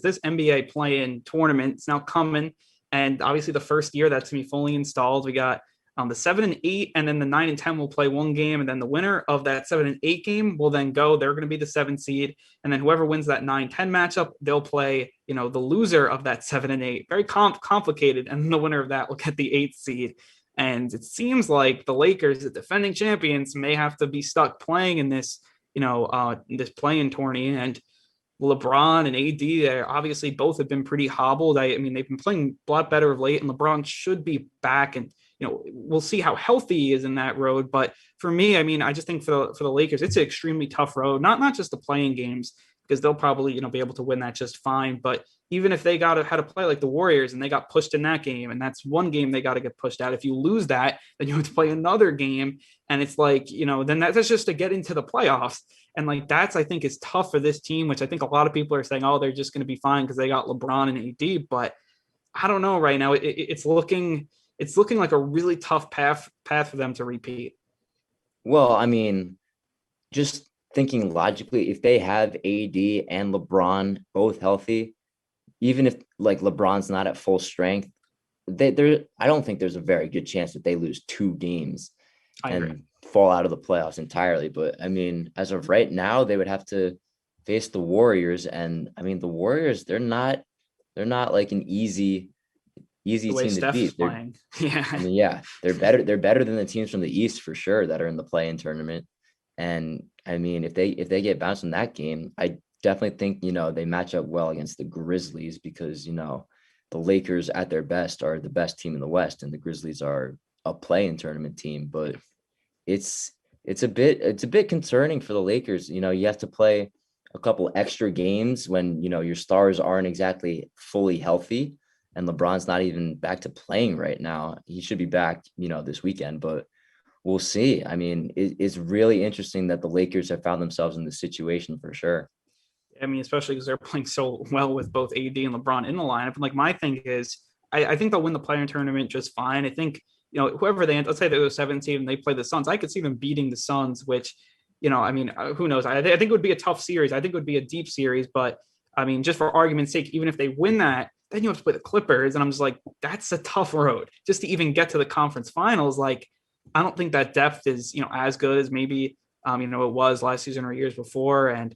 this NBA play-in tournament is now coming, and obviously the first year that's gonna be fully installed. We got the 7 and 8, and then the 9 and 10 will play one game, and then the winner of that 7 and 8 game will then go. They're going to be the 7 seed, and then whoever wins that 9-10 matchup, they'll play the loser of that 7 and 8. Very complicated, and the winner of that will get the 8th seed. And it seems like the Lakers, the defending champions, may have to be stuck playing in this this play-in tourney. And LeBron and AD, they obviously both have been pretty hobbled. I mean, they've been playing a lot better of late, and LeBron should be back. And we'll see how healthy he is in that road. But for me, I mean, I just think for the Lakers, it's an extremely tough road. Not just the playing games, because they'll probably be able to win that just fine. But even if they had to play like the Warriors and they got pushed in that game, and that's one game they got to get pushed out. If you lose that, then you have to play another game, and it's like then that's just to get into the playoffs. And like I think is tough for this team, which I think a lot of people are saying, oh, they're just going to be fine because they got LeBron and AD. But I don't know right now. It's looking like a really tough path for them to repeat. Well, I mean, just thinking logically, if they have AD and LeBron both healthy, even if like LeBron's not at full strength, I don't think there's a very good chance that they lose 2 games and fall out of the playoffs entirely. But I mean, as of right now, they would have to face the Warriors, and I mean, the Warriors, they're not like an easy team to beat. Yeah. I mean, yeah, they're better than the teams from the East for sure that are in the play-in tournament. And I mean, if they get bounced in that game, I definitely think they match up well against the Grizzlies, because the Lakers at their best are the best team in the West, and the Grizzlies are a play-in tournament team. But it's a bit concerning for the Lakers. You have to play a couple extra games when your stars aren't exactly fully healthy, and LeBron's not even back to playing right now. He should be back this weekend, but we'll see. I mean, it's really interesting that the Lakers have found themselves in this situation for sure. I mean, especially because they're playing so well with both AD and LeBron in the lineup. And like my thing is, I think they'll win the play-in tournament just fine. I think whoever let's say they're the 7th and they play the Suns, I could see them beating the Suns, which I mean, who knows? I think it would be a tough series. I think it would be a deep series, but I mean, just for argument's sake, even if they win that, then you have to play the Clippers, and I'm just like, that's a tough road just to even get to the conference finals. Like, I don't think that depth is as good as maybe it was last season or years before. And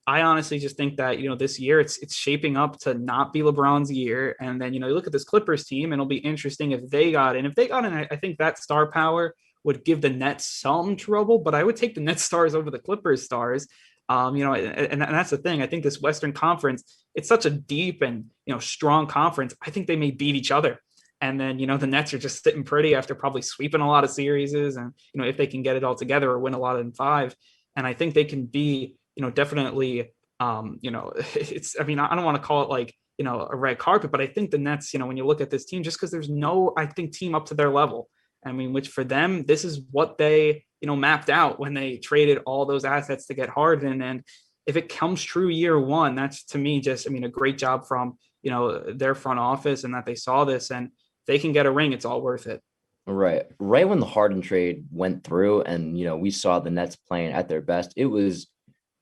I honestly just think that this year it's shaping up to not be LeBron's year. And then you look at this Clippers team, and it'll be interesting if they got in. If they got in, I think that star power would give the Nets some trouble, but I would take the Nets stars over the Clippers stars. And that's the thing. I think this Western Conference, it's such a deep and strong conference. I think they may beat each other. And then, the Nets are just sitting pretty after probably sweeping a lot of series. And, if they can get it all together or win a lot in 5. And I think they can be, definitely, it's, I mean, I don't want to call it like, a red carpet, but I think the Nets, when you look at this team, just because there's no, I think, team up to their level. I mean, which for them, this is what they, mapped out when they traded all those assets to get Harden. And if it comes true year one, that's to me just, I mean, a great job from, their front office, and that they saw this, and they can get a ring. It's all worth it. Right when the Harden trade went through, and we saw the Nets playing at their best, it was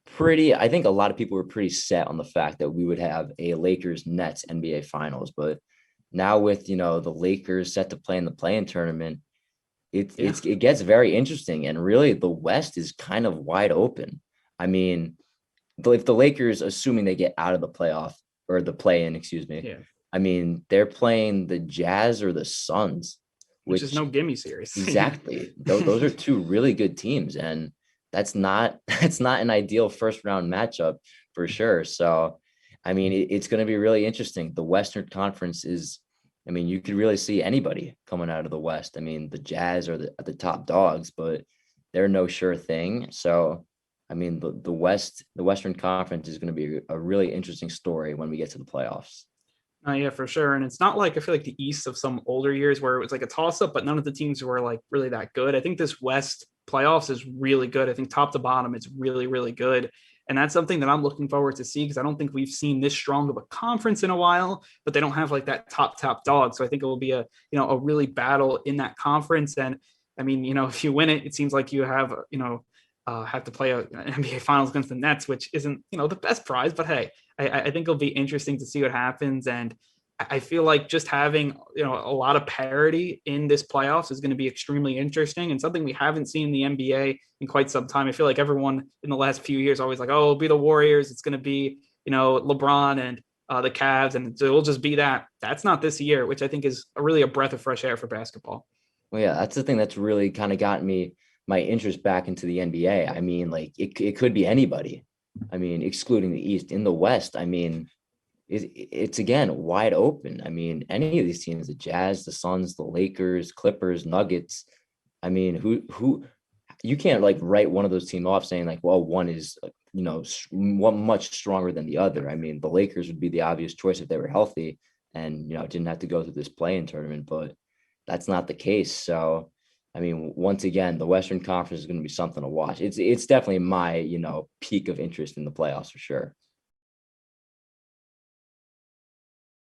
pretty, I think a lot of people were pretty set on the fact that we would have a Lakers Nets NBA finals. But now with the Lakers set to play in the play-in tournament, it gets very interesting, and really the West is kind of wide open. I mean, if the Lakers, assuming they get out of the playoff or the play-in, excuse me, I mean, they're playing the Jazz or the Suns, which is no gimme series. Exactly. Those are 2 really good teams, and that's not an ideal first round matchup for sure. So, I mean, it's going to be really interesting. The Western Conference is, I mean, you could really see anybody coming out of the West. I mean, the Jazz are the top dogs, but they're no sure thing. So, I mean, the Western Conference is going to be a really interesting story when we get to the playoffs. Yeah, for sure. And it's not like, I feel like the East of some older years where it was like a toss up, but none of the teams were like really that good. I think this West playoffs is really good. I think top to bottom, it's really, really good. And that's something that I'm looking forward to see, because I don't think we've seen this strong of a conference in a while, but they don't have like that top dog. So I think it will be a really battle in that conference. And I mean, if you win it, it seems like you have, have to play an NBA finals against the Nets, which isn't, the best prize, but hey, I think it'll be interesting to see what happens. And I feel like just having, a lot of parity in this playoffs is going to be extremely interesting and something we haven't seen in the NBA in quite some time. I feel like everyone in the last few years always like, oh, it'll be the Warriors. It's going to be, LeBron and the Cavs, and so it'll just be that. That's not this year, which I think is really a breath of fresh air for basketball. Well, yeah, that's the thing that's really kind of gotten me my interest back into the NBA. I mean, like it could be anybody. I mean, excluding the East. In the West, I mean, it's again wide open. I mean, any of these teams, the Jazz, the Suns, the Lakers, Clippers, Nuggets. I mean, who you can't like write one of those teams off saying like, well, one is one much stronger than the other. I mean, the Lakers would be the obvious choice if they were healthy and didn't have to go through this play-in tournament, but that's not the case. So, I mean, once again, the Western Conference is going to be something to watch. It's definitely my peak of interest in the playoffs for sure.